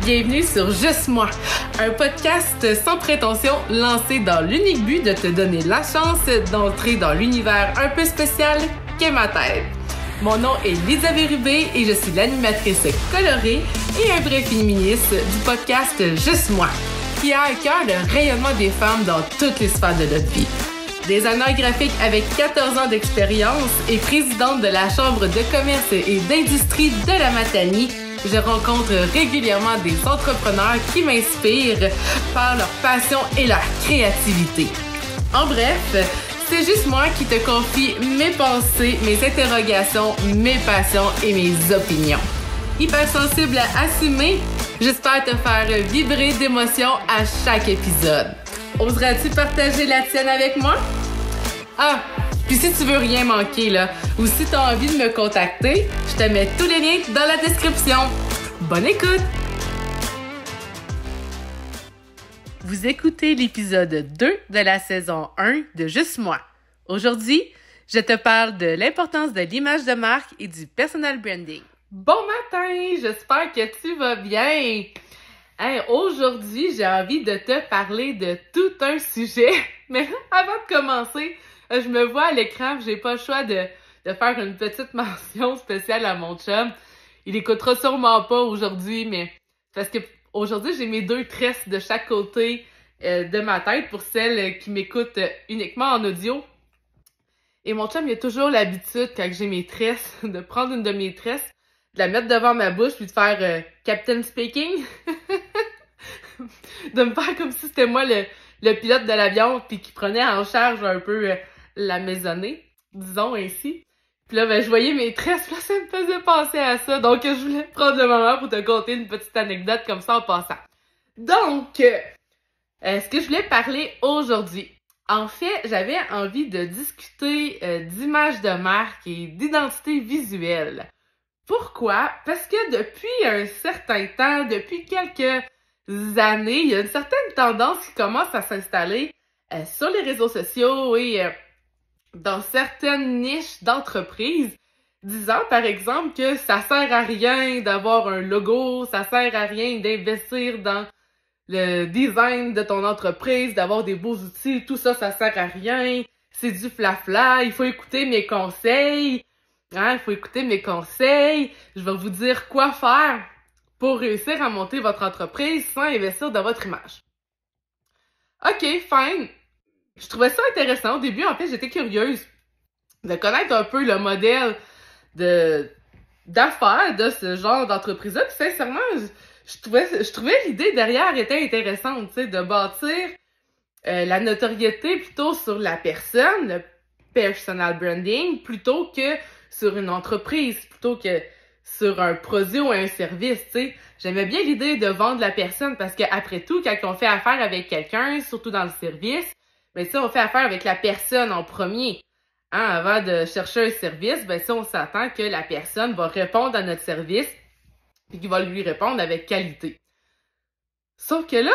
Bienvenue sur Juste moi, un podcast sans prétention lancé dans l'unique but de te donner la chance d'entrer dans l'univers un peu spécial qu'est ma tête. Mon nom est Lisa Bérubé et je suis l'animatrice colorée et un vrai féministe du podcast Juste moi, qui a à cœur le rayonnement des femmes dans toutes les sphères de notre vie. Designer graphique avec 14 ans d'expérience et présidente de la Chambre de commerce et d'industrie de la Matanie, je rencontre régulièrement des entrepreneurs qui m'inspirent par leur passion et leur créativité. En bref, c'est juste moi qui te confie mes pensées, mes interrogations, mes passions et mes opinions. Hypersensible à assumer, j'espère te faire vibrer d'émotions à chaque épisode. Oseras-tu partager la tienne avec moi? Ah, puis si tu veux rien manquer, ou si tu as envie de me contacter, je te mets tous les liens dans la description. Bonne écoute! Vous écoutez l'épisode 2 de la saison 1 de Juste moi. Aujourd'hui, je te parle de l'importance de l'image de marque et du personal branding. Bon matin! J'espère que tu vas bien! Hey, aujourd'hui, j'ai envie de te parler de tout un sujet. Mais avant de commencer, je me vois à l'écran, j'ai pas le choix de faire une petite mention spéciale à mon chum. Il écoutera sûrement pas aujourd'hui, mais parce que aujourd'hui, j'ai mes deux tresses de chaque côté de ma tête pour celles qui m'écoutent uniquement en audio. Et mon chum, il a toujours l'habitude, quand j'ai mes tresses, de prendre une de mes tresses, de la mettre devant ma bouche puis de faire Captain Speaking. De me faire comme si c'était moi le pilote de l'avion puis qui prenait en charge un peu la maisonnée, disons ainsi. Puis là, je voyais mes tresses, là, ça me faisait penser à ça. Donc, je voulais prendre le moment pour te conter une petite anecdote comme ça en passant. Donc, ce que je voulais parler aujourd'hui. En fait, j'avais envie de discuter d'image de marque et d'identité visuelle. Pourquoi? Parce que depuis un certain temps, depuis quelques années, il y a une certaine tendance qui commence à s'installer sur les réseaux sociaux et dans certaines niches d'entreprises, disant par exemple que ça sert à rien d'avoir un logo, ça sert à rien d'investir dans le design de ton entreprise, d'avoir des beaux outils, tout ça, ça sert à rien, c'est du flafla, il faut écouter mes conseils, il faut écouter mes conseils, je vais vous dire quoi faire pour réussir à monter votre entreprise sans investir dans votre image. Ok, fine. Je trouvais ça intéressant. Au début, en fait, j'étais curieuse de connaître un peu le modèle d'affaires de ce genre d'entreprise-là. Puis sincèrement, je trouvais l'idée derrière était intéressante, tu sais, de bâtir la notoriété plutôt sur la personne, le personal branding, plutôt que sur une entreprise, plutôt que sur un produit ou un service, tu sais. J'aimais bien l'idée de vendre la personne parce qu'après tout, quand on fait affaire avec quelqu'un, surtout dans le service, ben ça, on fait affaire avec la personne en premier. Avant de chercher un service, ben ça, on s'attend que la personne va répondre à notre service et qu'il va lui répondre avec qualité. Sauf que là,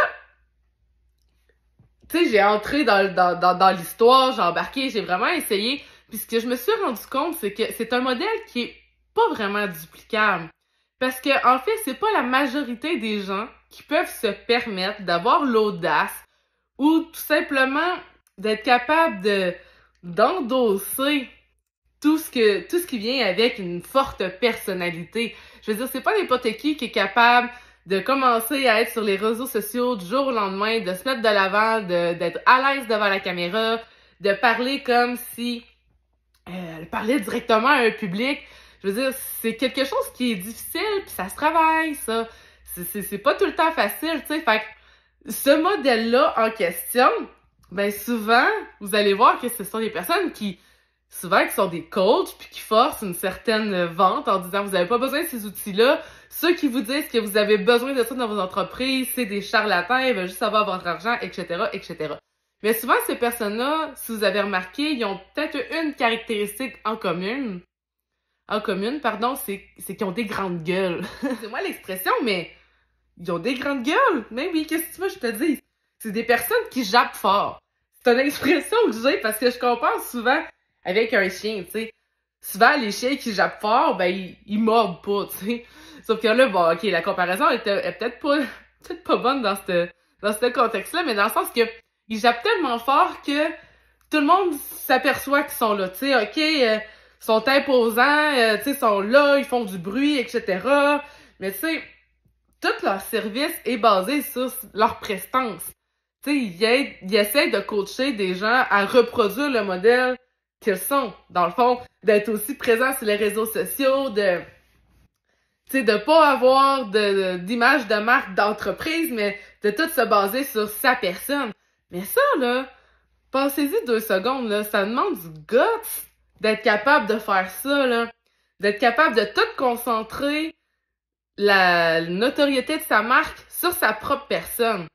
tu sais, j'ai entré dans l'histoire, j'ai embarqué, j'ai vraiment essayé. Puis ce que je me suis rendu compte, c'est que c'est un modèle qui est pas vraiment duplicable. Parce que, en fait, c'est pas la majorité des gens qui peuvent se permettre d'avoir l'audace ou tout simplement d'être capable d'endosser tout ce qui vient avec une forte personnalité. Je veux dire, c'est pas n'importe qui est capable de commencer à être sur les réseaux sociaux du jour au lendemain, de se mettre de l'avant, d'être à l'aise devant la caméra, de parler comme si parlait directement à un public. Je veux dire, c'est quelque chose qui est difficile, puis ça se travaille, ça. C'est pas tout le temps facile, tu sais. Fait que ce modèle-là en question, ben souvent, vous allez voir que ce sont des personnes qui sont des coachs, puis qui forcent une certaine vente en disant vous avez pas besoin de ces outils-là. Ceux qui vous disent que vous avez besoin de ça dans vos entreprises, c'est des charlatans, ils veulent juste avoir votre argent, etc., etc. Mais souvent, ces personnes-là, si vous avez remarqué, ils ont peut-être une caractéristique en commun, c'est qu'ils ont des grandes gueules. C'est moi l'expression, mais ils ont des grandes gueules. Mais oui, qu'est-ce que tu veux que je te dise? C'est des personnes qui jappent fort. C'est une expression que j'ai parce que je compare souvent avec un chien, tu sais. Souvent, les chiens qui jappent fort, ben, ils mordent pas, tu sais. Sauf que là, bon, ok, la comparaison est peut-être pas bonne dans ce contexte-là, mais dans le sens que ils jappent tellement fort que tout le monde s'aperçoit qu'ils sont là, tu sais, ok, ils sont imposants, tu sais, sont là, ils font du bruit, etc. Mais tu sais, tout leur service est basé sur leur prestance. Tu sais, ils essaient de coacher des gens à reproduire le modèle qu'ils sont. Dans le fond, d'être aussi présents sur les réseaux sociaux, tu sais, de pas avoir d'image de marque d'entreprise, mais de tout se baser sur sa personne. Mais ça, là, pensez-y 2 secondes, là, ça demande du guts d'être capable de faire ça, là. D'être capable de tout concentrer la notoriété de sa marque sur sa propre personne.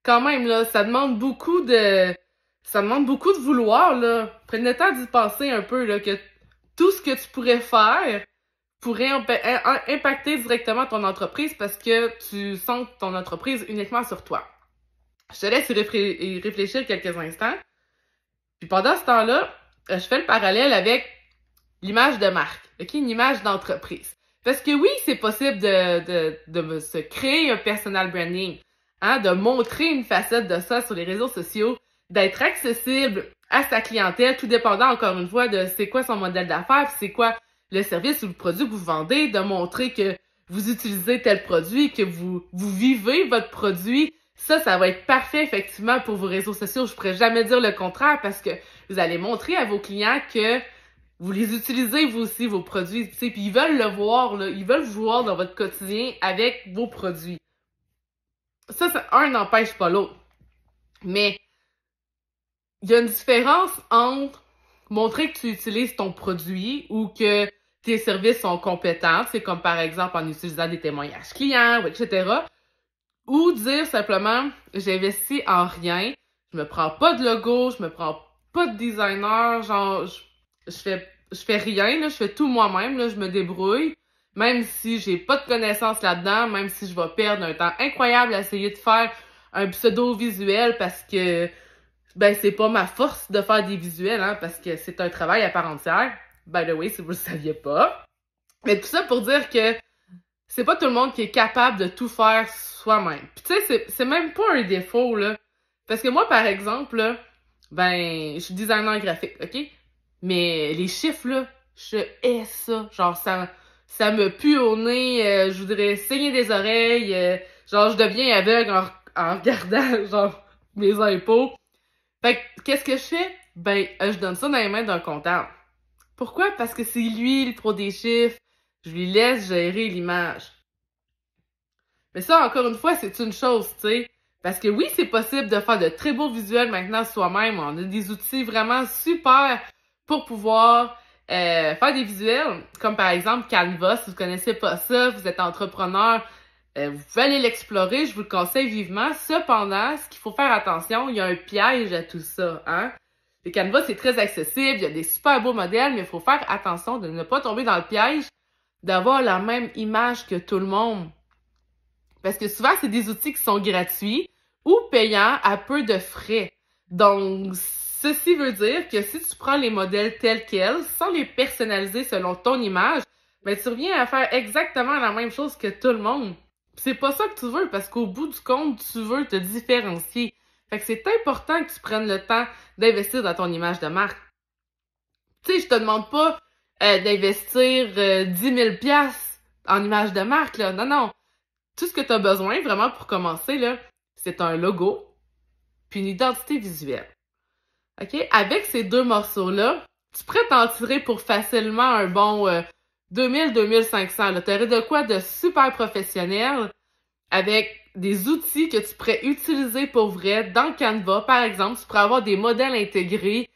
Quand même, là, ça demande beaucoup de vouloir, là. Prenez le temps d'y penser un peu, là, que tout ce que tu pourrais faire pourrait impacter directement ton entreprise parce que tu centres ton entreprise uniquement sur toi. Je te laisse y réfléchir quelques instants. Puis pendant ce temps-là, je fais le parallèle avec l'image de marque, ok, une image d'entreprise. Parce que oui, c'est possible de se créer un personal branding, hein, de montrer une facette de ça sur les réseaux sociaux, d'être accessible à sa clientèle, tout dépendant encore une fois de c'est quoi son modèle d'affaires, c'est quoi le service ou le produit que vous vendez, de montrer que vous utilisez tel produit, que vous vivez votre produit. Ça va être parfait effectivement pour vos réseaux sociaux. Je pourrais jamais dire le contraire parce que vous allez montrer à vos clients que vous les utilisez vous aussi, vos produits, tu sais, puis ils veulent le voir, là, ils veulent vous voir dans votre quotidien avec vos produits. Ça un n'empêche pas l'autre. Mais il y a une différence entre montrer que tu utilises ton produit ou que tes services sont compétents, c'est comme par exemple en utilisant des témoignages clients, etc. Ou dire simplement, j'investis en rien, je me prends pas de logo, je me prends pas de designer, genre, je fais rien, là, je fais tout moi-même, là, je me débrouille, même si j'ai pas de connaissances là-dedans, même si je vais perdre un temps incroyable à essayer de faire un pseudo-visuel parce que, ben, c'est pas ma force de faire des visuels, hein, parce que c'est un travail à part entière. By the way, si vous le saviez pas. Mais tout ça pour dire que c'est pas tout le monde qui est capable de tout faire soi-même. Puis tu sais, c'est même pas un défaut, là. Parce que moi, par exemple, là, ben, je suis designer graphique, ok? Mais les chiffres, là, je hais ça. Genre, ça me pue au nez, je voudrais saigner des oreilles, genre, je deviens aveugle en regardant, genre, mes impôts. Fait que, qu'est-ce que je fais? Ben, je donne ça dans les mains d'un comptable. Pourquoi? Parce que c'est lui le pro des chiffres. Je lui laisse gérer l'image. Mais ça, encore une fois, c'est une chose, tu sais. Parce que oui, c'est possible de faire de très beaux visuels maintenant soi-même. On a des outils vraiment super pour pouvoir faire des visuels. Comme par exemple Canva, si vous connaissez pas ça, vous êtes entrepreneur, vous pouvez aller l'explorer, je vous le conseille vivement. Cependant, ce qu'il faut faire attention, il y a un piège à tout ça, hein. Le Canva, c'est très accessible, il y a des super beaux modèles, mais il faut faire attention de ne pas tomber dans le piège d'avoir la même image que tout le monde. Parce que souvent, c'est des outils qui sont gratuits ou payants à peu de frais. Donc, ceci veut dire que si tu prends les modèles tels quels, sans les personnaliser selon ton image, ben tu reviens à faire exactement la même chose que tout le monde. C'est pas ça que tu veux, parce qu'au bout du compte, tu veux te différencier. Fait que c'est important que tu prennes le temps d'investir dans ton image de marque. Tu sais, je te demande pas d'investir 10 000 $ en image de marque, là. Non, non. Tout ce que tu as besoin, vraiment, pour commencer, là, c'est un logo puis une identité visuelle. OK? Avec ces 2 morceaux-là, tu pourrais t'en tirer pour facilement un bon 2000-2500. Tu aurais de quoi de super professionnel avec des outils que tu pourrais utiliser pour vrai dans Canva, par exemple. Tu pourrais avoir des modèles intégrés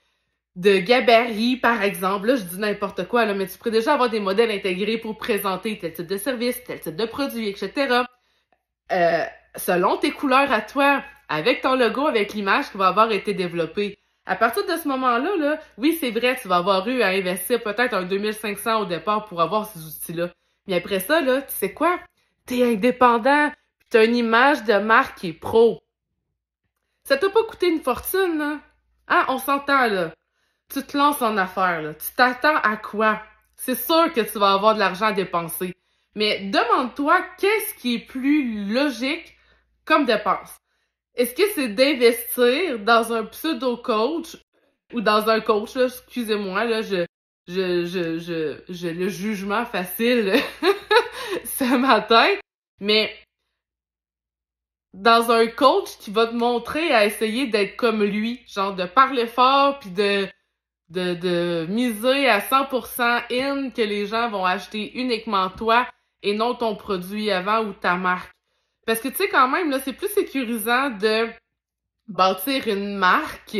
de gabarit, par exemple. Là, je dis n'importe quoi, là, mais tu pourrais déjà avoir des modèles intégrés pour présenter tel type de service, tel type de produit, etc. Selon tes couleurs à toi, avec ton logo, avec l'image qui va avoir été développée. À partir de ce moment-là, là, oui, c'est vrai, tu vas avoir eu à investir peut-être un 2500 au départ pour avoir ces outils-là. Mais après ça, là, tu sais quoi? T'es indépendant, pis t'as une image de marque qui est pro. Ça t'a pas coûté une fortune, là? Hein, on s'entend, là. Tu te lances en affaires, là. Tu t'attends à quoi? C'est sûr que tu vas avoir de l'argent à dépenser. Mais demande-toi qu'est-ce qui est plus logique comme dépense. Est-ce que c'est d'investir dans un pseudo-coach ou dans un coach, là, excusez-moi, là, le jugement facile ce matin, mais dans un coach qui va te montrer à essayer d'être comme lui, genre de parler fort puis de miser à 100% in que les gens vont acheter uniquement toi et non ton produit avant ou ta marque. Parce que tu sais quand même, là, c'est plus sécurisant de bâtir une marque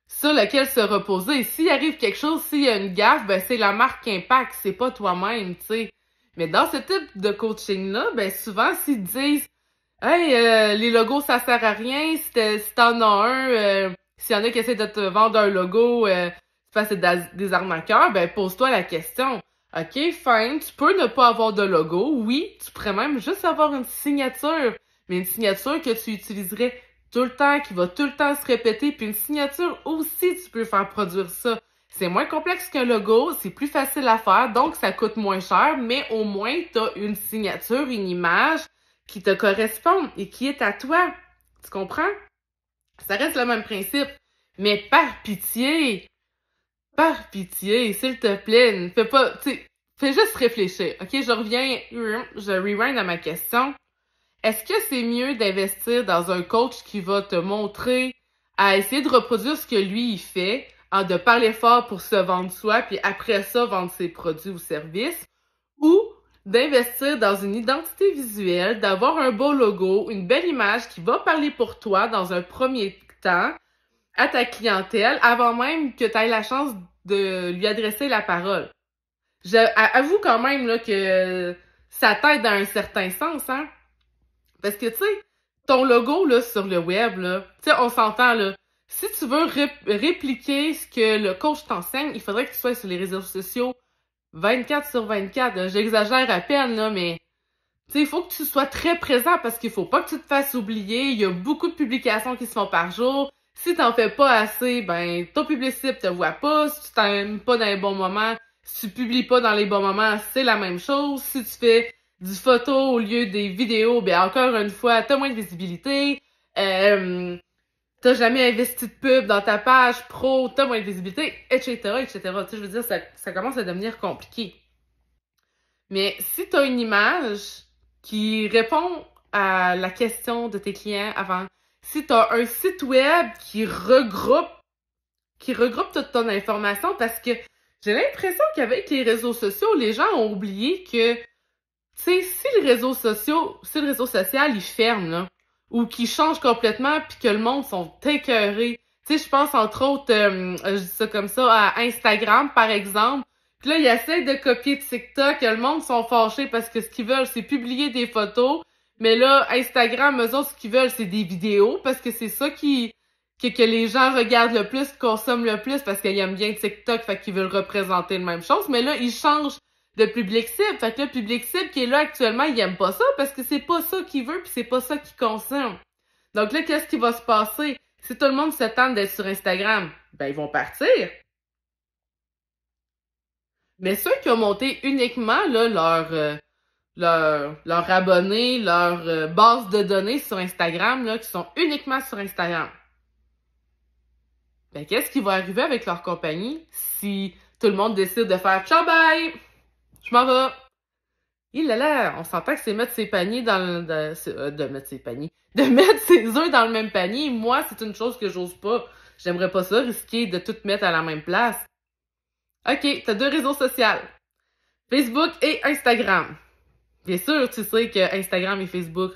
sur laquelle se reposer. S'il arrive quelque chose, s'il y a une gaffe, ben c'est la marque qui impacte, c'est pas toi-même, tu sais. Mais dans ce type de coaching-là, ben souvent, s'ils disent hey, les logos, ça sert à rien, si t'en as un, s'il y en a qui essaient de te vendre un logo, c'est parce que c'est des arnaqueurs, ben pose-toi la question. OK, fine, tu peux ne pas avoir de logo, oui, tu pourrais même juste avoir une signature, mais une signature que tu utiliserais tout le temps, qui va tout le temps se répéter, puis une signature aussi, tu peux faire produire ça. C'est moins complexe qu'un logo, c'est plus facile à faire, donc ça coûte moins cher, mais au moins t'as une signature, une image qui te correspond et qui est à toi. Tu comprends? Ça reste le même principe. Mais par pitié, s'il te plaît, ne fais pas, tu sais, fais juste réfléchir. OK, je rewind à ma question. Est-ce que c'est mieux d'investir dans un coach qui va te montrer à essayer de reproduire ce que lui, il fait, de parler fort pour se vendre soi, puis après ça, vendre ses produits ou services, ou d'investir dans une identité visuelle, d'avoir un beau logo, une belle image qui va parler pour toi dans un premier temps à ta clientèle avant même que tu aies la chance de lui adresser la parole. Avoue quand même là, que ça t'aide dans un certain sens, hein? Parce que, tu sais, ton logo, là, sur le web, là, tu sais, on s'entend, là, si tu veux répliquer ce que le coach t'enseigne, il faudrait que tu sois sur les réseaux sociaux 24/24. Là. J'exagère à peine, là, mais, tu sais, il faut que tu sois très présent parce qu'il faut pas que tu te fasses oublier. Il y a beaucoup de publications qui se font par jour. Si t'en fais pas assez, ben, ton public cible te voit pas. Si tu t'aimes pas dans les bons moments, si tu publies pas dans les bons moments, c'est la même chose. Si tu fais du photo au lieu des vidéos, ben encore une fois, t'as moins de visibilité. T'as jamais investi de pub dans ta page pro, t'as moins de visibilité, etc., etc. Tu sais, je veux dire, ça commence à devenir compliqué. Mais si t'as une image qui répond à la question de tes clients avant, si t'as un site web qui regroupe toute ton information, parce que j'ai l'impression qu'avec les réseaux sociaux, les gens ont oublié que tu sais, si le réseau social, il ferme, là, ou qu'il change complètement, puis que le monde sont écœurés. Tu sais, je pense, entre autres, je dis ça comme ça, à Instagram, par exemple. Puis là, ils essayent de copier TikTok, le monde sont fâchés parce que ce qu'ils veulent, c'est publier des photos. Mais là, Instagram, eux autres, ce qu'ils veulent, c'est des vidéos, parce que c'est ça que les gens regardent le plus, consomment le plus, parce qu'ils aiment bien TikTok, fait qu'ils veulent représenter la même chose. Mais là, ils changent de public cible. Fait que le public cible qui est là actuellement, il aime pas ça parce que c'est pas ça qu'il veut puis c'est pas ça qu'il consomme. Donc là, qu'est-ce qui va se passer? Si tout le monde se tente d'être sur Instagram, ben ils vont partir. Mais ceux qui ont monté uniquement là, leur abonnés, leur base de données sur Instagram, là, qui sont uniquement sur Instagram, ben qu'est-ce qui va arriver avec leur compagnie si tout le monde décide de faire ciao bye? Je m'en vais. Il là là, on s'entend que c'est mettre ses paniers dans le... de mettre ses paniers. De mettre ses œufs dans le même panier. Moi, c'est une chose que j'ose pas. J'aimerais pas ça, risquer de tout mettre à la même place. OK, t'as 2 réseaux sociaux. Facebook et Instagram. Bien sûr, tu sais que Instagram et Facebook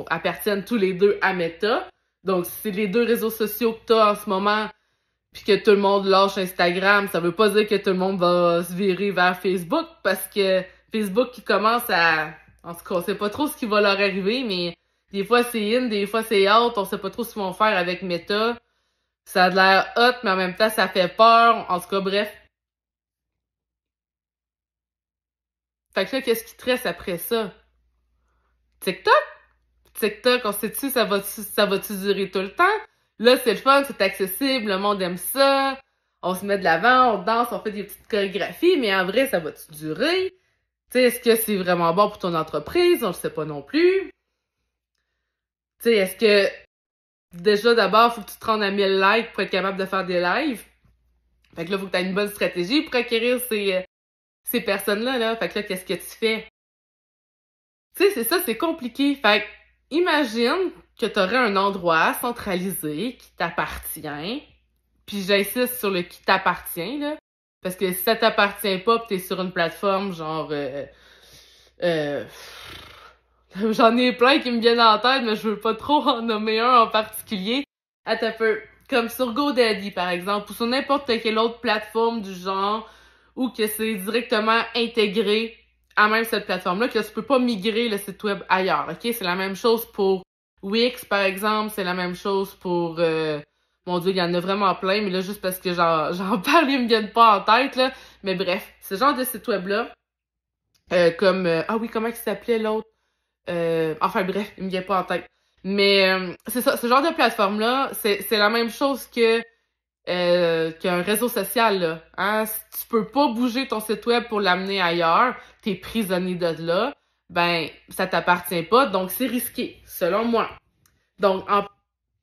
appartiennent tous les deux à Meta. Donc, si c'est les 2 réseaux sociaux que t'as en ce moment, puis que tout le monde lâche Instagram, ça veut pas dire que tout le monde va se virer vers Facebook, parce que Facebook qui commence à... En tout cas, on sait pas trop ce qui va leur arriver, mais des fois c'est in, des fois c'est out, on sait pas trop ce qu'ils vont faire avec Meta. Ça a l'air hot, mais en même temps, ça fait peur. En tout cas, bref. Fait que là, qu'est-ce qui te reste après ça? TikTok? TikTok, on sait-tu, ça va-tu durer tout le temps? Là, c'est le fun, c'est accessible, le monde aime ça. On se met de l'avant, on danse, on fait des petites chorégraphies, mais en vrai, ça va-tu durer? Tu sais, est-ce que c'est vraiment bon pour ton entreprise? On le sait pas non plus. Tu sais, est-ce que déjà, d'abord, faut que tu te rendes à 1000 likes pour être capable de faire des lives? Fait que là, faut que tu aies une bonne stratégie pour acquérir ces personnes-là, là. Fait que là, qu'est-ce que tu fais? Tu sais, c'est ça, c'est compliqué. Fait que, imagine que tu aurais un endroit centralisé qui t'appartient. Puis j'insiste sur le qui t'appartient, là. Parce que si ça t'appartient pas pis t'es sur une plateforme, genre... j'en ai plein qui me viennent en tête, mais je veux pas trop en nommer un en particulier. Attends un peu. Comme sur GoDaddy, par exemple, ou sur n'importe quelle autre plateforme du genre, ou que c'est directement intégré à même cette plateforme-là, que tu peux pas migrer le site web ailleurs, ok? C'est la même chose pour Wix, par exemple, c'est la même chose pour... mon Dieu, il y en a vraiment plein, mais là, juste parce que j'en parle, ils me viennent pas en tête, là. Mais bref, ce genre de site web-là, comme... ah oui, comment il s'appelait l'autre? Enfin bref, il me vient pas en tête. Mais c'est ça, ce genre de plateforme-là, c'est la même chose que qu'un réseau social, là. Hein? Si tu peux pas bouger ton site web pour l'amener ailleurs, t'es prisonnier de là, ben ça t'appartient pas, donc c'est risqué, selon moi. Donc, en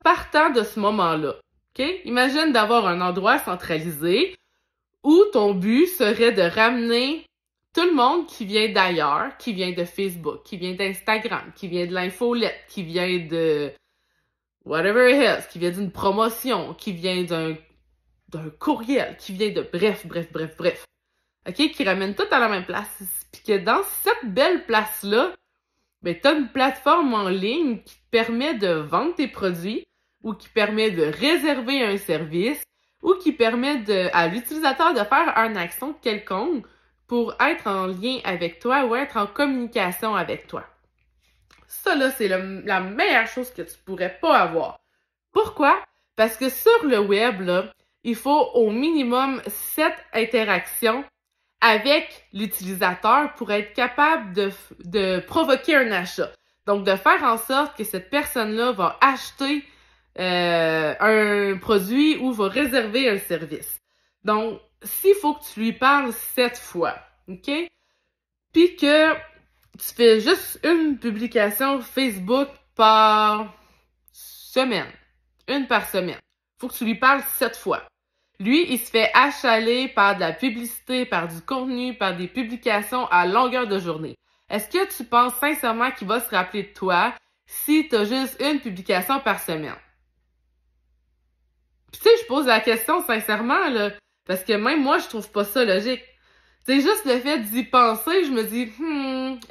partant de ce moment-là, ok? Imagine d'avoir un endroit centralisé où ton but serait de ramener tout le monde qui vient d'ailleurs, qui vient de Facebook, qui vient d'Instagram, qui vient de l'infolette, qui vient de whatever it is, qui vient d'une promotion, qui vient d'un courriel, qui vient de bref. OK? Qui ramène tout à la même place. Puis que dans cette belle place-là, ben, t'as une plateforme en ligne qui te permet de vendre tes produits ou qui permet de réserver un service ou qui permet à l'utilisateur de faire une action quelconque pour être en lien avec toi ou être en communication avec toi. Ça, là, c'est la meilleure chose que tu pourrais pas avoir. Pourquoi? Parce que sur le web, là, il faut au minimum 7 interactions avec l'utilisateur pour être capable de provoquer un achat. Donc, de faire en sorte que cette personne-là va acheter un produit ou va réserver un service. Donc, s'il faut que tu lui parles 7 fois, OK? Puis que tu fais juste une publication Facebook par semaine. Une par semaine. Faut que tu lui parles 7 fois. Lui, il se fait achaler par de la publicité, par du contenu, par des publications à longueur de journée. Est-ce que tu penses sincèrement qu'il va se rappeler de toi si tu as juste une publication par semaine? Puis tu sais, je pose la question sincèrement, là, parce que même moi, je trouve pas ça logique. C'est juste le fait d'y penser, je me dis,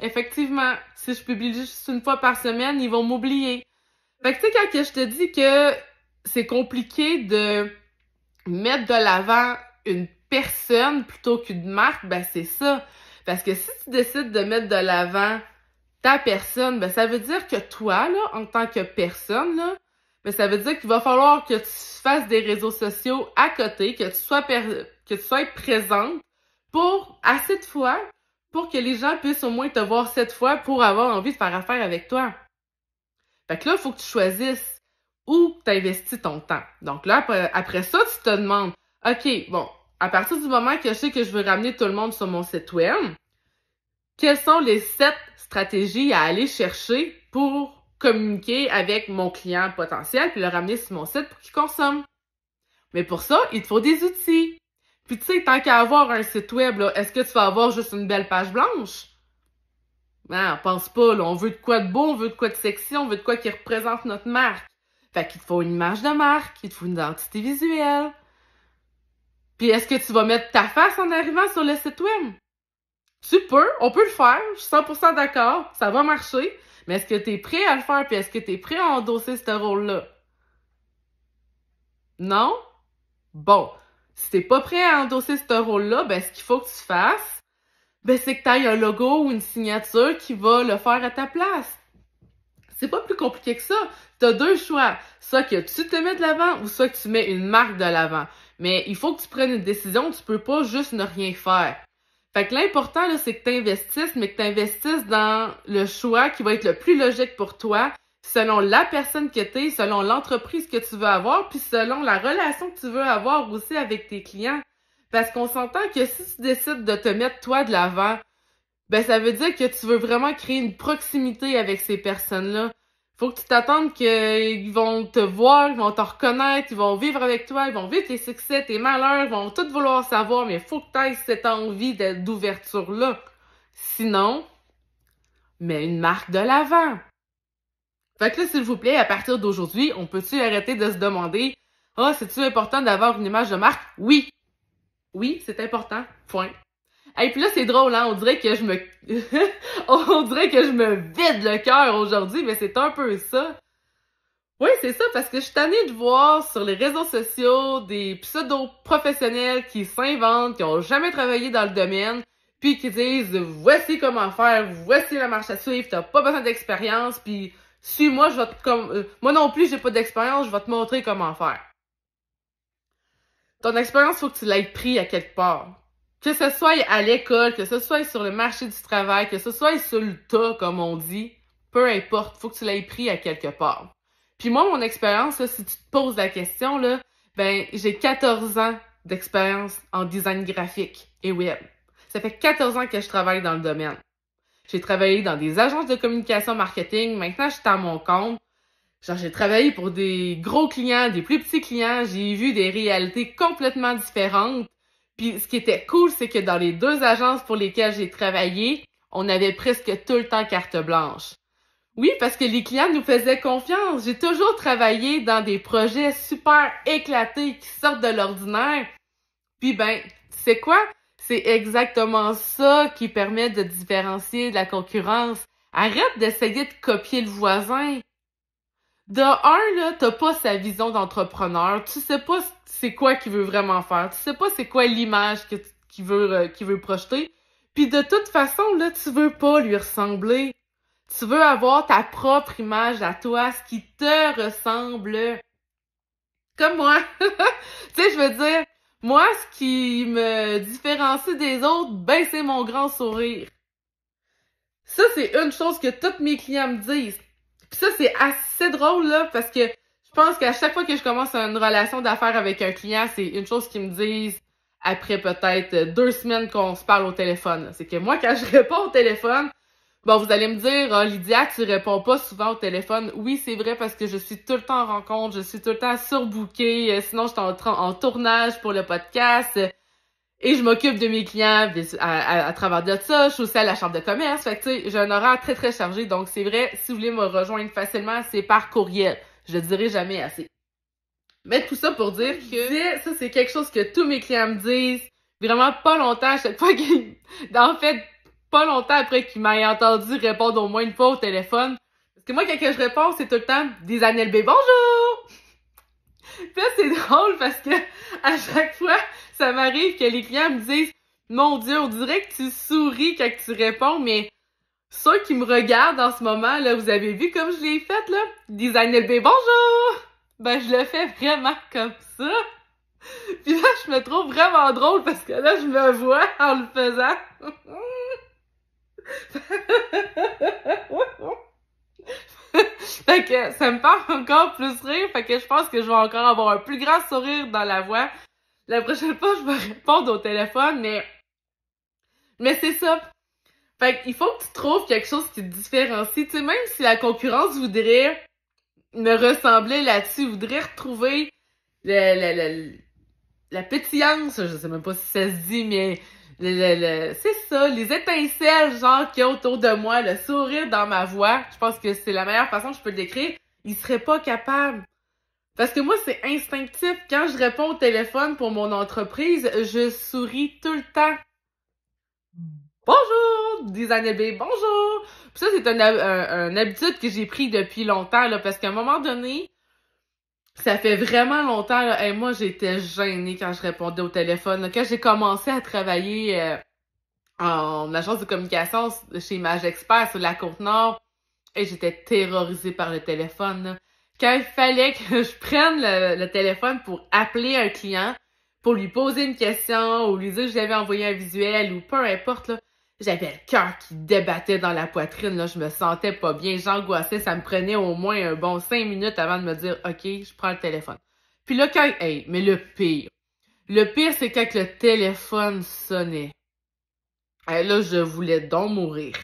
effectivement, si je publie juste une fois par semaine, ils vont m'oublier. Fait que tu sais, quand que je te dis que c'est compliqué de mettre de l'avant une personne plutôt qu'une marque, ben c'est ça. Parce que si tu décides de mettre de l'avant ta personne, ben ça veut dire que toi, là, en tant que personne, là, ben ça veut dire qu'il va falloir que tu fasses des réseaux sociaux à côté, que tu sois présente pour assez de fois pour que les gens puissent au moins te voir 7 fois pour avoir envie de faire affaire avec toi. Fait que là, il faut que tu choisisses où tu investis ton temps. Donc là, après ça, tu te demandes, OK, bon, à partir du moment que je sais que je veux ramener tout le monde sur mon site web, quelles sont les 7 stratégies à aller chercher pour communiquer avec mon client potentiel puis le ramener sur mon site pour qu'il consomme? Mais pour ça, il te faut des outils. Puis tu sais, tant qu'à avoir un site web, là, est-ce que tu vas avoir juste une belle page blanche? Non, pense pas, là. On veut de quoi de beau, on veut de quoi de sexy, on veut de quoi qui représente notre marque. Fait qu'il te faut une image de marque, il te faut une identité visuelle. Puis est-ce que tu vas mettre ta face en arrivant sur le site web? Tu peux, on peut le faire, je suis 100% d'accord, ça va marcher. Mais est-ce que t'es prêt à le faire, puis est-ce que t'es prêt à endosser ce rôle-là? Non? Bon. Si t'es pas prêt à endosser ce rôle-là, ben ce qu'il faut que tu fasses, ben c'est que t'ailles un logo ou une signature qui va le faire à ta place. C'est pas plus compliqué que ça. T'as 2 choix. Soit que tu te mets de l'avant ou soit que tu mets une marque de l'avant. Mais il faut que tu prennes une décision, tu peux pas juste ne rien faire. Fait que l'important, là, c'est que t'investisses, mais que t'investisses dans le choix qui va être le plus logique pour toi, selon la personne que t'es, selon l'entreprise que tu veux avoir, puis selon la relation que tu veux avoir aussi avec tes clients. Parce qu'on s'entend que si tu décides de te mettre toi de l'avant, ben ça veut dire que tu veux vraiment créer une proximité avec ces personnes-là. Faut que tu t'attendes qu'ils vont te voir, ils vont te reconnaître, ils vont vivre avec toi, ils vont vivre tes succès, tes malheurs, ils vont tout vouloir savoir, mais faut que tu aies cette envie d'ouverture-là. Sinon, mets une marque de l'avant. Fait que là, s'il vous plaît, à partir d'aujourd'hui, on peut-tu arrêter de se demander « Ah, c'est-tu important d'avoir une image de marque? » Oui. Oui, c'est important. Point. Et puis là, c'est drôle, hein? On dirait que je me... on dirait que je me vide le cœur aujourd'hui, mais c'est un peu ça. Oui, c'est ça, parce que je suis tannée de voir sur les réseaux sociaux des pseudo-professionnels qui s'inventent, qui ont jamais travaillé dans le domaine, puis qui disent « Voici comment faire, voici la marche à suivre, t'as pas besoin d'expérience, puis suis-moi, je vais te... moi non plus, j'ai pas d'expérience, je vais te montrer comment faire. » Ton expérience, faut que tu l'aies pris à quelque part. Que ce soit à l'école, que ce soit sur le marché du travail, que ce soit sur le tas, comme on dit, peu importe, faut que tu l'aies pris à quelque part. Puis moi, mon expérience, là, si tu te poses la question, là, ben, j'ai 14 ans d'expérience en design graphique et web. Ça fait 14 ans que je travaille dans le domaine. J'ai travaillé dans des agences de communication marketing. Maintenant, je suis à mon compte. Genre, j'ai travaillé pour des gros clients, des plus petits clients. J'ai vu des réalités complètement différentes. Puis, ce qui était cool, c'est que dans les deux agences pour lesquelles j'ai travaillé, on avait presque tout le temps carte blanche. Oui, parce que les clients nous faisaient confiance. J'ai toujours travaillé dans des projets super éclatés qui sortent de l'ordinaire. Puis, ben, tu sais quoi? C'est exactement ça qui permet de différencier de la concurrence. Arrête d'essayer de copier le voisin. De un, là, t'as pas sa vision d'entrepreneur. Tu sais pas c'est quoi qu'il veut vraiment faire. Tu sais pas c'est quoi l'image qu'il veut projeter. Puis de toute façon, là, tu veux pas lui ressembler. Tu veux avoir ta propre image à toi, ce qui te ressemble. Comme moi. Tu sais, je veux dire, moi, ce qui me différencie des autres, ben, c'est mon grand sourire. Ça, c'est une chose que tous mes clients me disent. Puis ça, c'est assez drôle, là, parce que je pense qu'à chaque fois que je commence une relation d'affaires avec un client, c'est une chose qu'ils me disent après peut-être 2 semaines qu'on se parle au téléphone. C'est que moi, quand je réponds au téléphone, bon, vous allez me dire, oh, Lydia, tu réponds pas souvent au téléphone. Oui, c'est vrai, parce que je suis tout le temps en rencontre, je suis tout le temps surbookée, sinon je suis en tournage pour le podcast. Et je m'occupe de mes clients à travers de ça. Je suis aussi à la chambre de commerce. Fait que, tu sais, j'ai un horaire très, très chargé. Donc, c'est vrai, si vous voulez me rejoindre facilement, c'est par courriel. Je le dirai jamais assez. Mais tout ça pour dire que ça, c'est quelque chose que tous mes clients me disent. Vraiment pas longtemps, à chaque fois qu'ils... En fait, pas longtemps après qu'ils m'aient entendu répondre au moins une fois au téléphone. Parce que moi, quand je réponds, c'est tout le temps des Annelle B. Bonjour! Puis là, c'est drôle parce que à chaque fois, ça m'arrive que les clients me disent « Mon Dieu, on dirait que tu souris quand tu réponds, mais ceux qui me regardent en ce moment, là, vous avez vu comme je l'ai fait, là? Design LB, bonjour! » Ben, je le fais vraiment comme ça. Puis là, je me trouve vraiment drôle parce que là, je me vois en le faisant. Fait que ça me fait encore plus rire, fait que je pense que je vais encore avoir un plus grand sourire dans la voix. La prochaine fois, je vais répondre au téléphone, mais c'est ça. Fait qu'il faut que tu trouves quelque chose qui te différencie. Tu sais, même si la concurrence voudrait me ressembler là-dessus, voudrait retrouver la pétillance, je sais même pas si ça se dit, mais c'est ça, les étincelles, genre, qu'il y a autour de moi, le sourire dans ma voix, je pense que c'est la meilleure façon que je peux le décrire. Ils seraient pas capables. Parce que moi, c'est instinctif. Quand je réponds au téléphone pour mon entreprise, je souris tout le temps. Bonjour! Design B, bonjour! Puis ça, c'est une habitude que j'ai pris depuis longtemps, là, parce qu'à un moment donné, ça fait vraiment longtemps, là, et moi, j'étais gênée quand je répondais au téléphone. Là. Quand j'ai commencé à travailler en agence de communication chez Image Expert sur la Côte-Nord, et j'étais terrorisée par le téléphone, là. Quand il fallait que je prenne le téléphone pour appeler un client, pour lui poser une question, ou lui dire que j'avais envoyé un visuel, ou peu importe, là, j'avais le cœur qui débattait dans la poitrine, là, je me sentais pas bien, j'angoissais, ça me prenait au moins un bon 5 minutes avant de me dire « Ok, je prends le téléphone ». Puis là, mais le pire, c'est quand le téléphone sonnait. Là, je voulais donc mourir.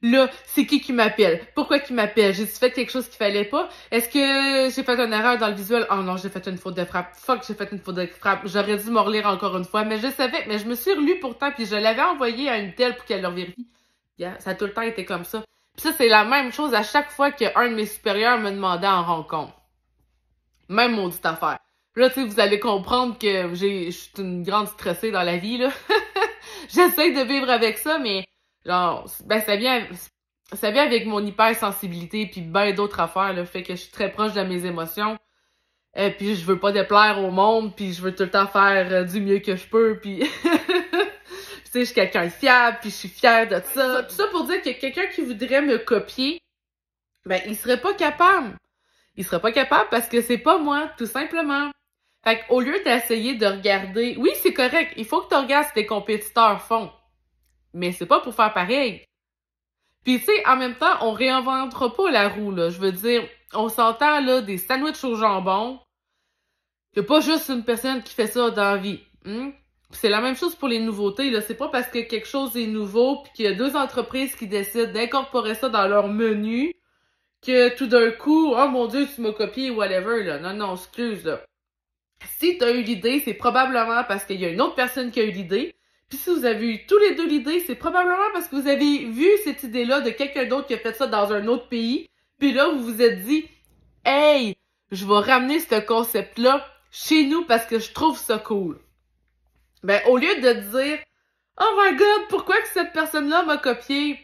Là, c'est qui m'appelle? Pourquoi qui m'appelle? J'ai fait quelque chose qu'il fallait pas? Est-ce que j'ai fait une erreur dans le visuel? Oh non, j'ai fait une faute de frappe. Fuck, j'ai fait une faute de frappe. J'aurais dû me relire encore une fois, mais je savais, mais je me suis relue pourtant, puis je l'avais envoyé à une telle pour qu'elle le vérifie. Yeah, ça a tout le temps été comme ça. Puis ça, c'est la même chose à chaque fois qu'un de mes supérieurs me demandait en rencontre. Même maudite affaire. Là, tu sais, vous allez comprendre que je suis une grande stressée dans la vie, là. J'essaie de vivre avec ça, mais genre, ben ça vient avec mon hypersensibilité puis ben d'autres affaires, là, fait que je suis très proche de mes émotions. Puis je veux pas déplaire au monde, puis je veux tout le temps faire du mieux que je peux, puis tu sais, je suis quelqu'un de fiable, puis je suis fière de ça. Tout ça pour dire que quelqu'un qui voudrait me copier, ben il serait pas capable. Il serait pas capable parce que c'est pas moi, tout simplement. Fait qu'au lieu d'essayer de regarder, oui, c'est correct, il faut que tu regardes ce que tes compétiteurs font. Mais c'est pas pour faire pareil. Puis tu sais, en même temps, on réinventera pas la roue, là. Je veux dire, on s'entend, là, des sandwichs au jambon. Y a pas juste une personne qui fait ça dans la vie. C'est la même chose pour les nouveautés, là. C'est pas parce que quelque chose est nouveau puis qu'il y a deux entreprises qui décident d'incorporer ça dans leur menu que tout d'un coup, oh mon Dieu, tu m'as copié, whatever, là. Non, non, excuse, là. Si t'as eu l'idée, c'est probablement parce qu'il y a une autre personne qui a eu l'idée. Puis si vous avez eu tous les deux l'idée, c'est probablement parce que vous avez vu cette idée-là de quelqu'un d'autre qui a fait ça dans un autre pays. Puis là, vous vous êtes dit, hey, je vais ramener ce concept-là chez nous parce que je trouve ça cool. Ben, au lieu de dire, oh my god, pourquoi que cette personne-là m'a copié?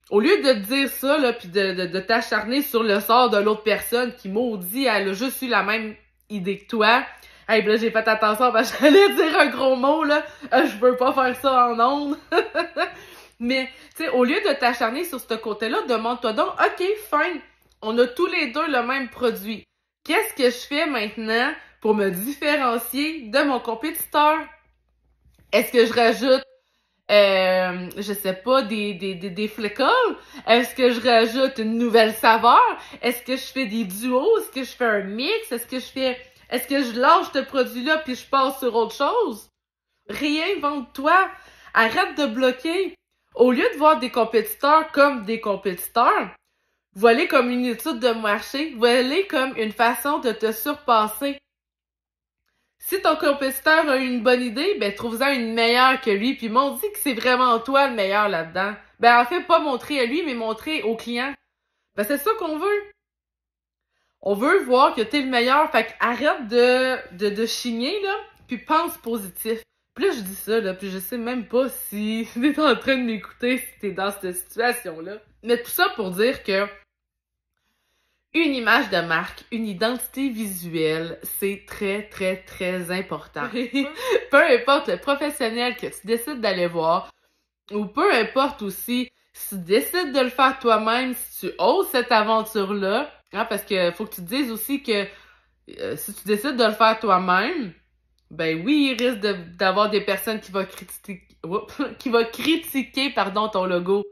Au lieu de dire ça, là, pis de t'acharner sur le sort de l'autre personne qui maudit, elle a juste eu la même idée que toi. Hey, là, j'ai fait attention parce que j'allais dire un gros mot, là. Je veux pas faire ça en ondes. Mais, tu sais, au lieu de t'acharner sur ce côté-là, demande-toi donc, OK, fine, on a tous les deux le même produit. Qu'est-ce que je fais maintenant pour me différencier de mon compétiteur? Est-ce que je rajoute je sais pas, des flickles? Est-ce que je rajoute une nouvelle saveur? Est-ce que je fais des duos? Est-ce que je fais un mix? Est-ce que je lâche ce produit-là puis je passe sur autre chose? Réinvente-toi. Arrête de bloquer. Au lieu de voir des compétiteurs comme des compétiteurs, vois-les comme une étude de marché. Vois-les comme une façon de te surpasser. Si ton compétiteur a une bonne idée, ben trouve-en une meilleure que lui, puis montre que c'est vraiment toi le meilleur là-dedans. Ben en fait, pas montrer à lui, mais montrer au client. Ben c'est ça qu'on veut. On veut voir que t'es le meilleur, fait arrête de chigner, là, puis pense positif. Puis là, je dis ça, là, puis je sais même pas si t'es en train de m'écouter, si t'es dans cette situation-là. Mais tout ça pour dire que une image de marque, une identité visuelle, c'est très, très, très important. Peu importe le professionnel que tu décides d'aller voir, ou peu importe aussi si tu décides de le faire toi-même, si tu oses cette aventure-là, hein, parce que faut que tu te dises aussi que si tu décides de le faire toi-même, ben oui, il risque d'avoir des personnes qui vont critiquer, pardon, ton logo.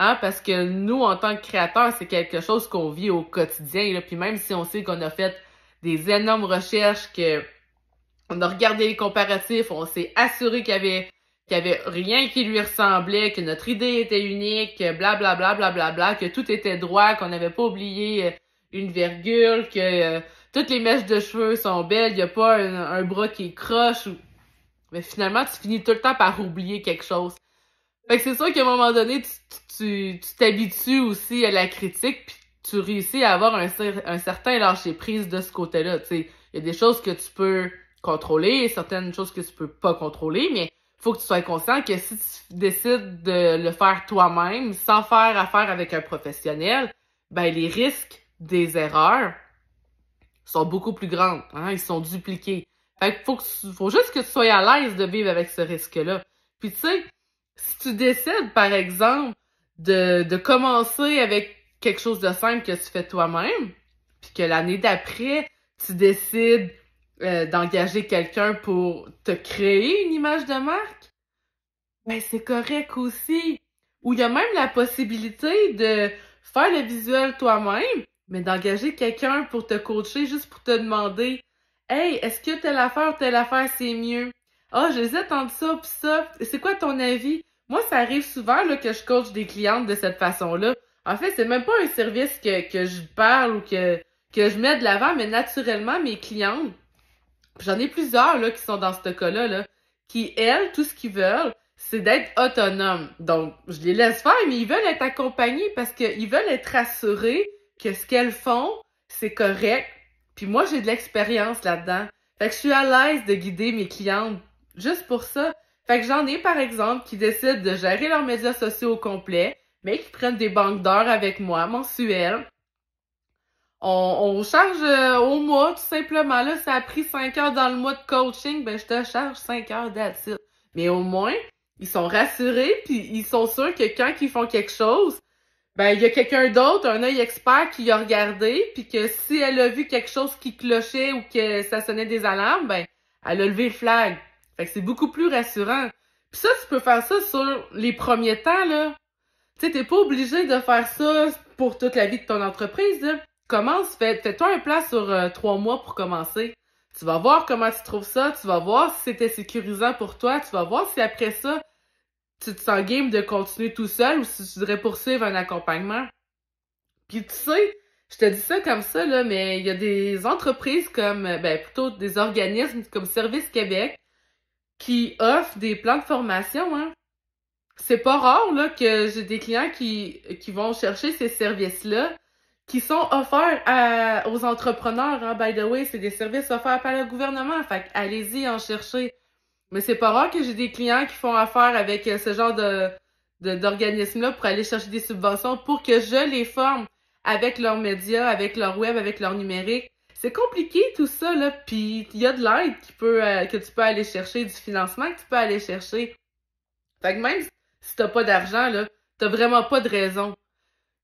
Hein, parce que nous, en tant que créateurs, c'est quelque chose qu'on vit au quotidien. Là. Puis même si on sait qu'on a fait des énormes recherches, que on a regardé les comparatifs, on s'est assuré qu'il y avait rien qui lui ressemblait, que notre idée était unique, que blablabla, blablabla, que tout était droit, qu'on n'avait pas oublié une virgule, que toutes les mèches de cheveux sont belles, il n'y a pas un bras qui est croche. Mais finalement, tu finis tout le temps par oublier quelque chose. Fait que c'est sûr qu'à un moment donné, tu t'habitues aussi à la critique, puis tu réussis à avoir un certain lâcher-prise de ce côté-là. Tu sais, il y a des choses que tu peux contrôler, certaines choses que tu peux pas contrôler, mais faut que tu sois conscient que si tu décides de le faire toi-même, sans faire affaire avec un professionnel, ben les risques des erreurs sont beaucoup plus grands, hein, ils sont dupliqués. Fait que faut juste que tu sois à l'aise de vivre avec ce risque-là. Puis tu sais, si tu décides, par exemple, de commencer avec quelque chose de simple que tu fais toi-même, puis que l'année d'après, tu décides d'engager quelqu'un pour te créer une image de marque, ben c'est correct aussi. Ou il y a même la possibilité de faire le visuel toi-même, mais d'engager quelqu'un pour te coacher, juste pour te demander « Hey, est-ce que telle affaire, c'est mieux? Ah, j'hésite entre ça pis ça. C'est quoi ton avis? » moi, ça arrive souvent là, que je coach des clientes de cette façon-là. En fait, c'est même pas un service que je parle ou que je mets de l'avant, mais naturellement, mes clientes, j'en ai plusieurs là, qui sont dans ce cas-là, là, qui, elles, tout ce qu'ils veulent, c'est d'être autonomes. Donc, je les laisse faire, mais ils veulent être accompagnés parce qu'ils veulent être rassurés que ce qu'elles font, c'est correct. Puis moi, j'ai de l'expérience là-dedans. Fait que je suis à l'aise de guider mes clientes juste pour ça. Fait que j'en ai, par exemple, qui décident de gérer leurs médias sociaux au complet, mais qui prennent des banques d'heures avec moi, mensuelles. On charge au mois, tout simplement. Là, ça a pris 5 heures dans le mois de coaching, ben je te charge 5 heures that's it. Mais au moins, ils sont rassurés, puis ils sont sûrs que quand ils font quelque chose, ben il y a quelqu'un d'autre, un œil expert qui a regardé, puis que si elle a vu quelque chose qui clochait ou que ça sonnait des alarmes, ben elle a levé le flag. Fait que c'est beaucoup plus rassurant. Puis ça, tu peux faire ça sur les premiers temps, là. Tu sais, t'es pas obligé de faire ça pour toute la vie de ton entreprise, là. Commence, fais-toi un plan sur 3 mois pour commencer. Tu vas voir comment tu trouves ça, tu vas voir si c'était sécurisant pour toi, tu vas voir si après ça, tu te sens game de continuer tout seul ou si tu voudrais poursuivre un accompagnement. Puis tu sais, je te dis ça comme ça, là, mais il y a des entreprises comme, ben plutôt des organismes comme Service Québec qui offrent des plans de formation, hein. C'est pas rare, là, que j'ai des clients qui vont chercher ces services-là, qui sont offerts aux entrepreneurs, hein. By the way, c'est des services offerts par le gouvernement, fait allez-y en chercher. Mais c'est pas rare que j'ai des clients qui font affaire avec ce genre d'organismes-là pour aller chercher des subventions pour que je les forme avec leurs médias, avec leur web, avec leur numérique. C'est compliqué tout ça, là, puis il y a de l'aide que tu peux aller chercher, du financement que tu peux aller chercher. Fait que même si t'as pas d'argent, là, t'as vraiment pas de raison.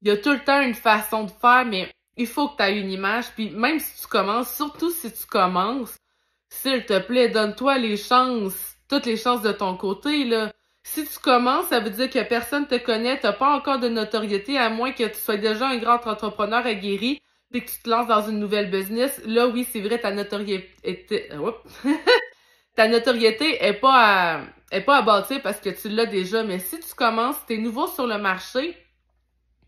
Il y a tout le temps une façon de faire, mais il faut que tu aies une image. Puis même si tu commences, surtout si tu commences, s'il te plaît, donne-toi les chances, toutes les chances de ton côté, là. Si tu commences, ça veut dire que personne te connaît, t'as pas encore de notoriété, à moins que tu sois déjà un grand entrepreneur aguerri, puis que tu te lances dans une nouvelle business. Là, oui, c'est vrai, ta notoriété... ta notoriété est pas à bâtir parce que tu l'as déjà. Mais si tu commences, t'es nouveau sur le marché,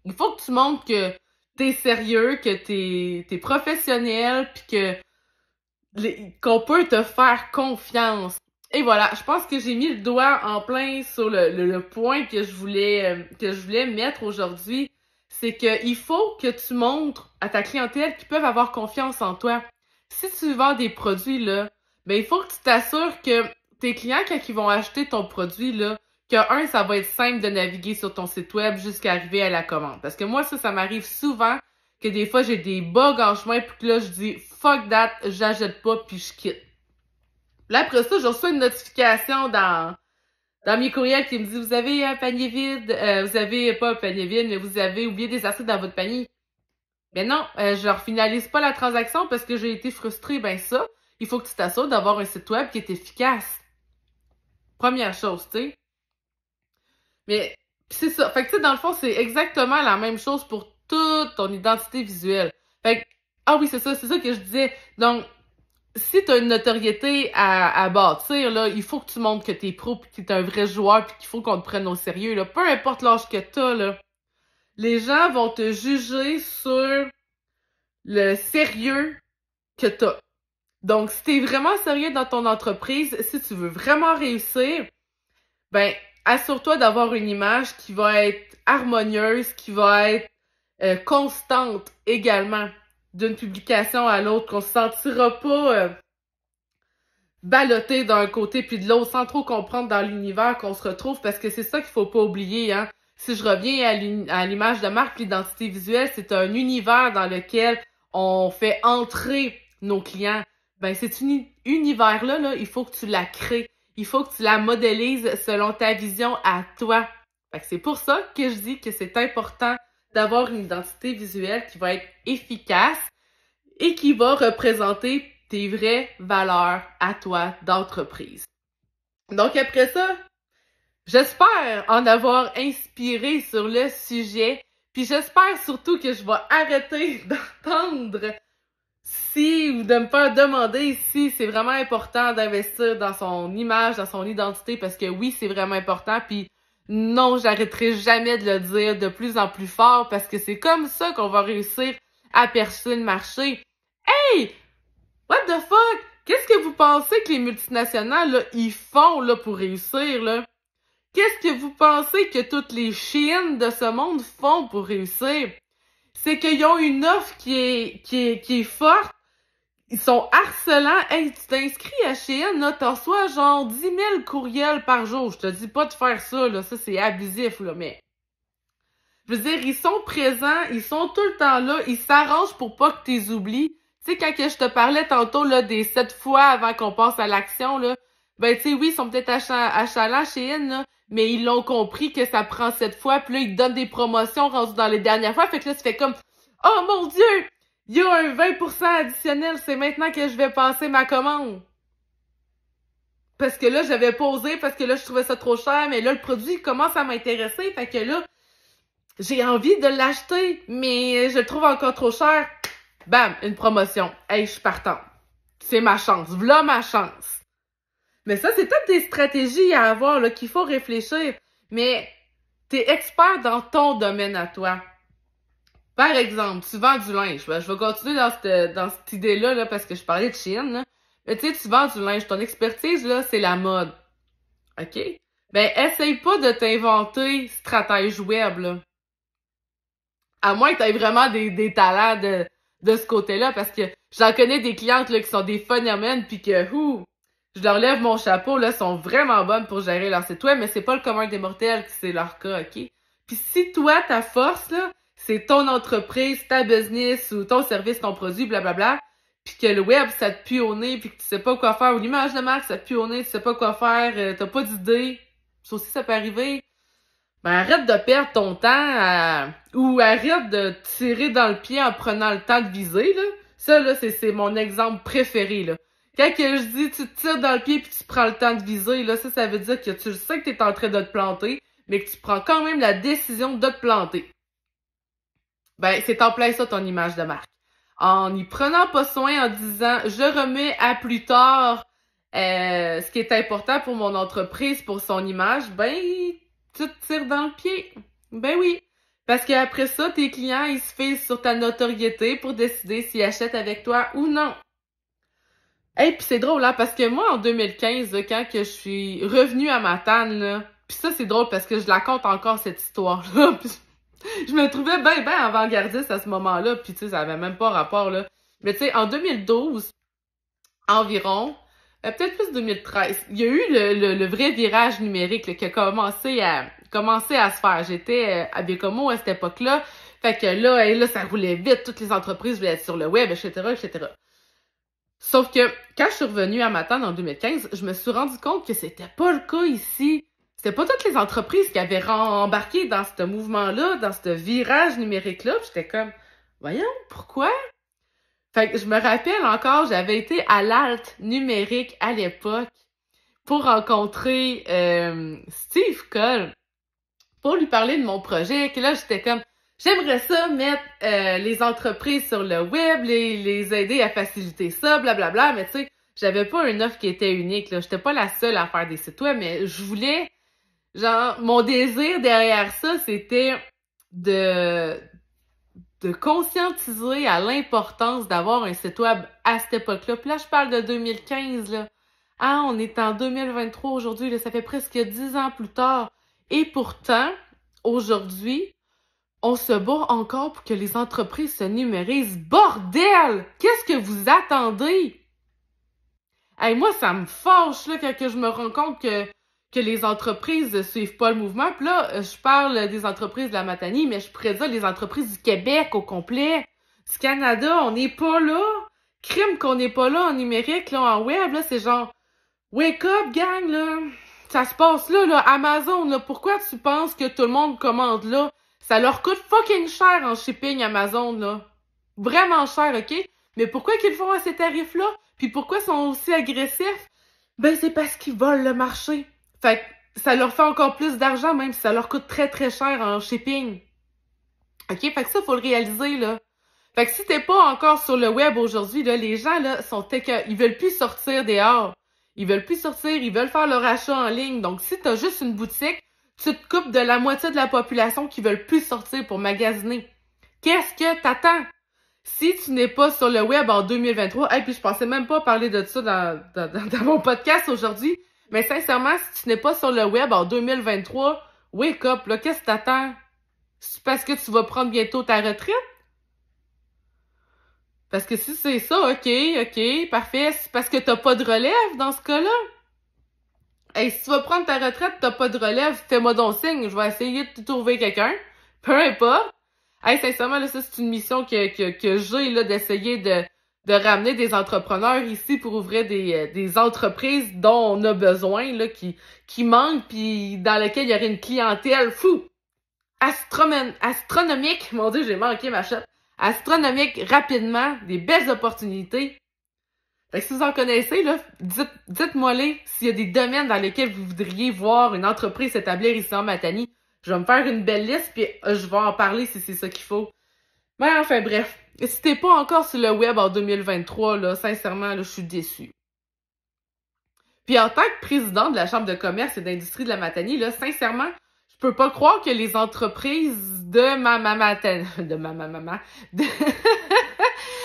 il faut que tu montres que t'es sérieux, que t'es professionnel, puis qu'on peut te faire confiance. Et voilà, je pense que j'ai mis le doigt en plein sur le point que je voulais mettre aujourd'hui. C'est que il faut que tu montres à ta clientèle qu'ils peuvent avoir confiance en toi. Si tu vends des produits, là, ben il faut que tu t'assures que tes clients, quand ils vont acheter ton produit, là, ça va être simple de naviguer sur ton site web jusqu'à arriver à la commande. Parce que moi, ça m'arrive souvent que des fois, j'ai des bugs en chemin, puis que là, je dis « fuck that, j'achète pas, puis je quitte ». Là, après ça, je reçois une notification dans mes courriels qui me dit « Vous avez un panier vide, vous avez pas un panier vide, mais vous avez oublié des articles dans votre panier. » Mais non, je refinalise pas la transaction parce que j'ai été frustrée. Ben ça, il faut que tu t'assures d'avoir un site web qui est efficace. Première chose, tu sais. Mais c'est ça. Fait que tu sais, dans le fond, c'est exactement la même chose pour toute ton identité visuelle. Fait que, ah oui, c'est ça que je disais. Donc, si t'as une notoriété à bâtir, là, il faut que tu montres que t'es pro pis que t'es un vrai joueur pis qu'il faut qu'on te prenne au sérieux, là. Peu importe l'âge que t'as, là. Les gens vont te juger sur le sérieux que t'as. Donc, si t'es vraiment sérieux dans ton entreprise, si tu veux vraiment réussir, ben, assure-toi d'avoir une image qui va être harmonieuse, qui va être constante également d'une publication à l'autre, qu'on se sentira pas ballotté d'un côté puis de l'autre sans trop comprendre dans l'univers qu'on se retrouve, parce que c'est ça qu'il faut pas oublier, hein. Si je reviens à l'image de marque, l'identité visuelle, c'est un univers dans lequel on fait entrer nos clients. Ben, cet univers-là, là, il faut que tu la crées. Il faut que tu la modélises selon ta vision à toi. Fait que c'est pour ça que je dis que c'est important d'avoir une identité visuelle qui va être efficace et qui va représenter tes vraies valeurs à toi d'entreprise. Donc après ça, j'espère en avoir inspiré sur le sujet, puis j'espère surtout que je vais arrêter d'entendre ou de me faire demander si c'est vraiment important d'investir dans son image, dans son identité, parce que oui, c'est vraiment important, puis Non, j'arrêterai jamais de le dire de plus en plus fort parce que c'est comme ça qu'on va réussir à percer le marché. Hey! What the fuck? Qu'est-ce que vous pensez que les multinationales, là, ils font, là, pour réussir, là? Qu'est-ce que vous pensez que toutes les Shein de ce monde font pour réussir? C'est qu'ils ont une offre qui est forte. Ils sont harcelants. Hey, tu t'inscris à Shein, là, t'en reçois genre 10 000 courriels par jour. Je te dis pas de faire ça, là. Ça, c'est abusif, là, mais... Je veux dire, ils sont présents, ils sont tout le temps là, ils s'arrangent pour pas que tu les oublies. Tu sais, quand que je te parlais tantôt, là, des 7 fois avant qu'on passe à l'action, là, ben, tu sais, oui, ils sont peut-être achalants chez Shein, là, mais ils l'ont compris que ça prend 7 fois, puis là, ils te donnent des promotions rendues dans les dernières fois, fait que là, tu fais comme, oh mon Dieu, il y a un 20% additionnel, c'est maintenant que je vais passer ma commande. Parce que là, j'avais pas osé, parce que là, je trouvais ça trop cher, mais là, le produit commence à m'intéresser, fait que là, j'ai envie de l'acheter, mais je le trouve encore trop cher. Bam, une promotion. Hey, je suis partante. C'est ma chance. Voilà ma chance. Mais ça, c'est toutes des stratégies à avoir, là, qu'il faut réfléchir. Mais t'es expert dans ton domaine à toi. Par exemple, tu vends du linge. Je vais continuer dans cette idée-là, là, parce que je parlais de Chine, là. Mais tu sais, tu vends du linge. Ton expertise, là, c'est la mode. OK? Ben, essaye pas de t'inventer stratège web, là. À moins que tu aies vraiment des talents de ce côté-là, parce que j'en connais des clientes là, qui sont des phénomènes, puis que je leur lève mon chapeau, là, sont vraiment bonnes pour gérer leur site web, mais c'est pas le commun des mortels que c'est leur cas, OK? Puis si toi, ta force, là, c'est ton entreprise, ta business, ou ton service, ton produit, blablabla, puis que le web, ça te pue au nez, puis que tu sais pas quoi faire, ou l'image de marque, ça te pue au nez, tu sais pas quoi faire, t'as pas d'idée, ça aussi, ça peut arriver. Ben, arrête de perdre ton temps ou arrête de tirer dans le pied en prenant le temps de viser, là. Ça, là, c'est mon exemple préféré, là. Quand que je dis tu te tires dans le pied puis tu prends le temps de viser, là, ça veut dire que tu le sais que t'es en train de te planter, mais que tu prends quand même la décision de te planter. Ben, c'est en plein ça ton image de marque. En y prenant pas soin, en disant je remets à plus tard ce qui est important pour mon entreprise, pour son image, ben tu te tires dans le pied. Ben oui. Parce qu'après ça, tes clients, ils se fient sur ta notoriété pour décider s'ils achètent avec toi ou non. Hey, puis c'est drôle, là, parce que moi, en 2015, là, quand que je suis revenue à Matane, là, puis ça, c'est drôle parce que je la compte encore, cette histoire-là. Je me trouvais ben avant-gardiste à ce moment-là, puis tu sais, ça avait même pas rapport, là. Mais tu sais, en 2012, environ, peut-être plus 2013, il y a eu le vrai virage numérique là, qui a commencé à se faire. J'étais à Bécomo à cette époque-là. Fait que là, ça roulait vite. Toutes les entreprises voulaient être sur le web, etc., etc. Sauf que quand je suis revenue à Matane en 2015, je me suis rendu compte que c'était pas le cas ici. C'était pas toutes les entreprises qui avaient embarqué dans ce mouvement-là, dans ce virage numérique-là. J'étais comme, voyons, pourquoi? Fait que je me rappelle encore, j'avais été à l'Alt numérique à l'époque pour rencontrer Steve Cole pour lui parler de mon projet. Et là, j'étais comme, j'aimerais ça mettre les entreprises sur le web, les aider à faciliter ça, blablabla. Mais tu sais, j'avais pas une offre qui était unique, là. J'étais pas la seule à faire des sites web, mais je voulais, genre, mon désir derrière ça, c'était de conscientiser à l'importance d'avoir un site web à cette époque-là. Puis là, je parle de 2015, là. Ah, on est en 2023 aujourd'hui, là, ça fait presque 10 ans plus tard. Et pourtant, aujourd'hui, on se bat encore pour que les entreprises se numérisent. Bordel! Qu'est-ce que vous attendez? Hey, moi, ça me fâche, là, quand je me rends compte que les entreprises ne suivent pas le mouvement. Puis là, je parle des entreprises de la Matanie, mais je pourrais dire les entreprises du Québec au complet. Du Canada, on n'est pas là. Crime qu'on n'est pas là en numérique, là, en web, là, c'est genre, wake up, gang, là. Ça se passe là, Amazon, là. Pourquoi tu penses que tout le monde commande là? Ça leur coûte fucking cher en shipping, Amazon, là. Vraiment cher, OK? Mais pourquoi qu'ils le font à ces tarifs-là? Puis pourquoi ils sont aussi agressifs? Ben, c'est parce qu'ils volent le marché. Fait que ça leur fait encore plus d'argent, même si ça leur coûte très très cher en shipping. OK? Fait que ça, faut le réaliser, là. Fait que si t'es pas encore sur le web aujourd'hui, là, les gens, là, ils veulent plus sortir dehors. Ils veulent plus sortir, ils veulent faire leur achat en ligne. Donc, si t'as juste une boutique, Tu te coupes de la moitié de la population qui veulent plus sortir pour magasiner. Qu'est-ce que t'attends? Si tu n'es pas sur le web en 2023, puis je pensais même pas parler de ça dans mon podcast aujourd'hui, mais sincèrement, si tu n'es pas sur le web en 2023, wake up, là, qu'est-ce que t'attends? C'est parce que tu vas prendre bientôt ta retraite? Parce que si c'est ça, ok, parfait, c'est parce que t'as pas de relève dans ce cas-là. Hey, si tu vas prendre ta retraite, t'as pas de relève, fais-moi donc signe, je vais essayer de te trouver quelqu'un. Peu importe. Hey, sincèrement, là, ça, c'est une mission que j'ai, là, d'essayer de ramener des entrepreneurs ici pour ouvrir des entreprises dont on a besoin, là, qui manquent, puis dans lesquelles il y aurait une clientèle fou. Astronomique, mon Dieu, j'ai manqué ma shot. Astronomique, rapidement, des belles opportunités. Fait que si vous en connaissez, là, dites-moi-les s'il y a des domaines dans lesquels vous voudriez voir une entreprise s'établir ici en Matanie. Je vais me faire une belle liste, puis je vais en parler si c'est ça qu'il faut. Mais enfin, bref. Si t'es pas encore sur le web en 2023, là, sincèrement, là, je suis déçue. Puis en tant que président de la Chambre de commerce et d'industrie de la Matanie, là, sincèrement, je peux pas croire que les entreprises de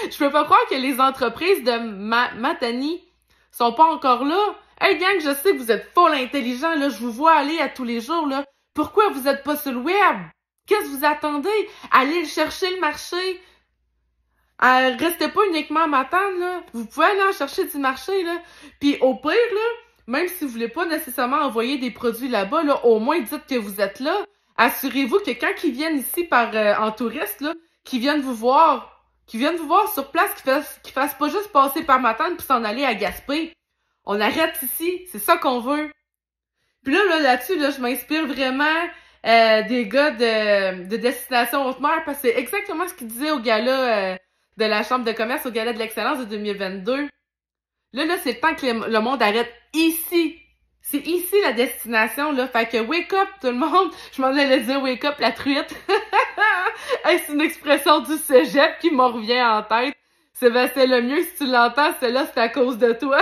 je peux pas croire que les entreprises de Matanie sont pas encore là. Hey gang, je sais que vous êtes full intelligent, là, je vous vois aller à tous les jours, là. Pourquoi vous êtes pas sur le web? Qu'est-ce que vous attendez? Allez chercher le marché. Restez pas uniquement à m'attendre, là. Vous pouvez aller en chercher du marché, là. Puis au pire, là, même si vous voulez pas nécessairement envoyer des produits là-bas, là, au moins dites que vous êtes là. Assurez-vous que quand ils viennent ici en touriste, là, qu'ils viennent vous voir sur place, qu'ils fassent pas juste passer par ma tente puis s'en aller à Gaspé. On arrête ici, c'est ça qu'on veut. Puis là-dessus, là, je m'inspire vraiment des gars de Destination Haute-Mer parce que c'est exactement ce qu'ils disaient au gala de la Chambre de commerce, au gala de l'excellence de 2022. Là, c'est le temps que le monde arrête ici. C'est ici la destination, là. Fait que wake up, tout le monde. Je m'en allais dire wake up, la truite. Hey, c'est une expression du cégep qui m'en revient en tête. Sébastien Lemieux, si tu l'entends, celle-là, c'est à cause de toi.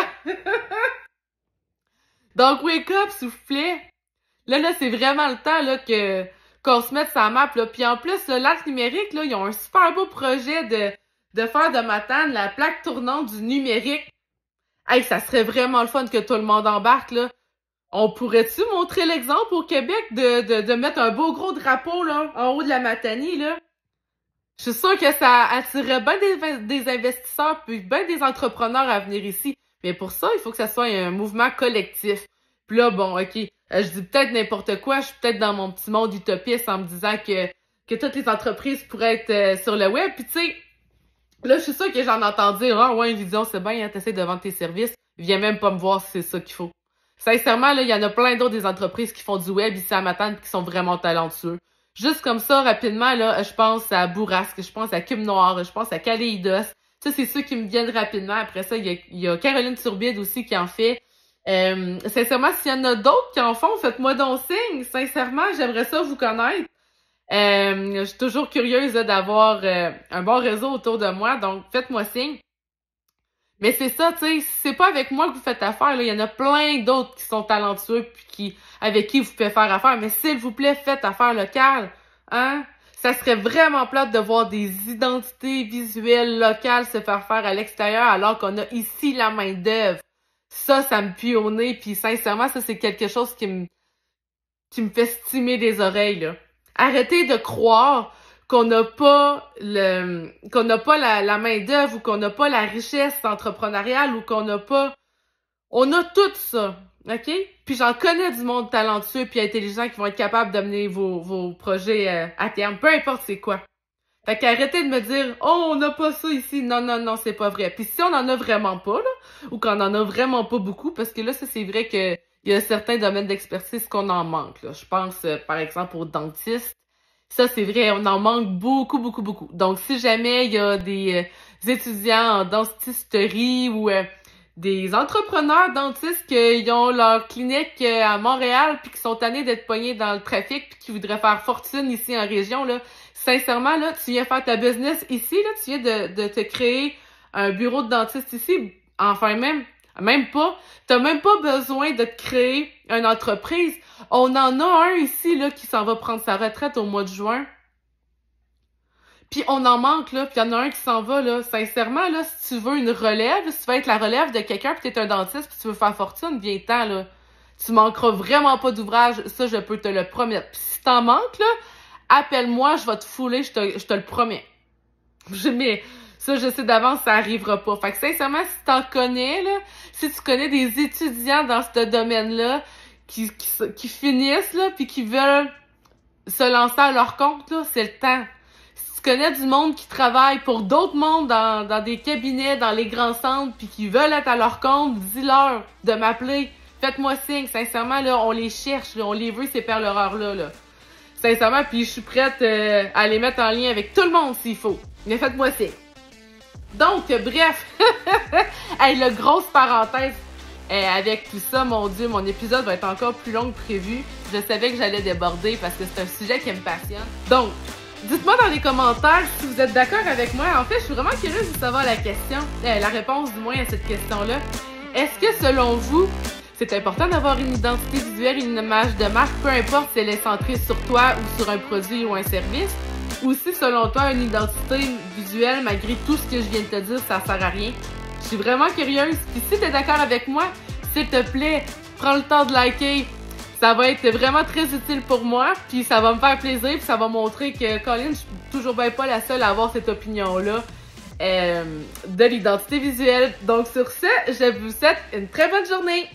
Donc, wake up, s'il vous plaît. Là, c'est vraiment le temps, là, qu'on se mette sa map, là. Puis en plus, le lac numérique, là, ils ont un super beau projet de faire de Matane la plaque tournante du numérique. Hey, ça serait vraiment le fun que tout le monde embarque, là. On pourrait-tu montrer l'exemple au Québec de mettre un beau gros drapeau, là, en haut de la Matanie, là? Je suis sûre que ça attirerait bien des investisseurs puis bien des entrepreneurs à venir ici. Mais pour ça, il faut que ça soit un mouvement collectif. Puis là, bon, ok, je dis peut-être n'importe quoi, je suis peut-être dans mon petit monde utopiste en me disant que toutes les entreprises pourraient être sur le web. Puis tu sais, là, je suis sûre que j'en entends dire, ah ouais, Vision, c'est bien, hein, t'essaies de vendre tes services, viens même pas me voir si c'est ça qu'il faut. Sincèrement, là, il y en a plein d'autres des entreprises qui font du web ici à Matane qui sont vraiment talentueux. Juste comme ça, rapidement, là, je pense à Bourrasque, je pense à Cube Noir, je pense à Caléidos. Ça, c'est ceux qui me viennent rapidement. Après ça, il y a Caroline Turbide aussi qui en fait. Sincèrement, s'il y en a d'autres qui en font, faites-moi donc signe. Sincèrement, j'aimerais ça vous connaître. Je suis toujours curieuse d'avoir un bon réseau autour de moi, donc faites-moi signe. Mais c'est ça, tu sais, c'est pas avec moi que vous faites affaire, là. Il y en a plein d'autres qui sont talentueux puis avec qui vous pouvez faire affaire. Mais s'il vous plaît, faites affaire locale. Hein? Ça serait vraiment plate de voir des identités visuelles locales se faire à l'extérieur alors qu'on a ici la main-d'œuvre. Ça me pue au nez, puis sincèrement, ça c'est quelque chose qui me fait stimer des oreilles, là. Arrêtez de croire qu'on n'a pas la main-d'œuvre ou qu'on n'a pas la richesse entrepreneuriale ou qu'on n'a pas. On a tout ça, OK? Puis j'en connais du monde talentueux puis intelligent qui vont être capables d'amener vos projets à terme, peu importe c'est quoi. Fait qu'arrêtez de me dire « Oh, on n'a pas ça ici. » Non, c'est pas vrai. Puis si on en a vraiment pas, là, ou qu'on en a vraiment pas beaucoup, parce que là, ça, c'est vrai que il y a certains domaines d'expertise qu'on en manque, là. Je pense, par exemple, aux dentistes. Ça, c'est vrai, on en manque beaucoup. Donc, si jamais il y a des étudiants en dentisterie ou des entrepreneurs dentistes qui ont leur clinique à Montréal puis qui sont tannés d'être pognés dans le trafic puis qui voudraient faire fortune ici en région, là, sincèrement, là, tu viens faire ta business ici, là, tu viens de te créer un bureau de dentiste ici, enfin même pas. T'as même pas besoin de te créer une entreprise. On en a un ici, là, qui s'en va prendre sa retraite au mois de juin. Puis on en manque, là, puis il y en a un qui s'en va, là. Sincèrement, là, si tu veux une relève, si tu veux être la relève de quelqu'un, puis t'es un dentiste, puis tu veux faire fortune, viens-t'en, là. Tu manqueras vraiment pas d'ouvrage, ça, je peux te le promettre. Puis si t'en manques, là, appelle-moi, je vais te fouler, je te le promets. Mais ça, je sais d'avance, ça arrivera pas. Fait que sincèrement, si t'en connais, là, si tu connais des étudiants dans ce domaine-là, qui finissent, là, puis qui veulent se lancer à leur compte, là, c'est le temps. Si tu connais du monde qui travaille pour d'autres mondes dans des cabinets, dans les grands centres, puis qui veulent être à leur compte, dis-leur de m'appeler. Faites-moi signe. Sincèrement, là, on les cherche, là, on les veut, ces perleurs-là, là. Sincèrement, puis je suis prête à les mettre en lien avec tout le monde s'il faut. Mais faites-moi signe. Donc, bref, hey, la grosse parenthèse avec tout ça, mon Dieu, mon épisode va être encore plus long que prévu. Je savais que j'allais déborder parce que c'est un sujet qui me passionne. Donc, dites-moi dans les commentaires si vous êtes d'accord avec moi. En fait, je suis vraiment curieuse de savoir la réponse du moins à cette question-là. Est-ce que selon vous, c'est important d'avoir une identité visuelle, une image de marque, peu importe si elle est centrée sur toi ou sur un produit ou un service? Ou si, selon toi, une identité visuelle, malgré tout ce que je viens de te dire, ça sert à rien? Je suis vraiment curieuse. Puis si t'es d'accord avec moi, s'il te plaît, prends le temps de liker. Ça va être vraiment très utile pour moi. Puis ça va me faire plaisir. Puis ça va montrer que, Colin, je suis toujours bien pas la seule à avoir cette opinion-là de l'identité visuelle. Donc sur ce, je vous souhaite une très bonne journée.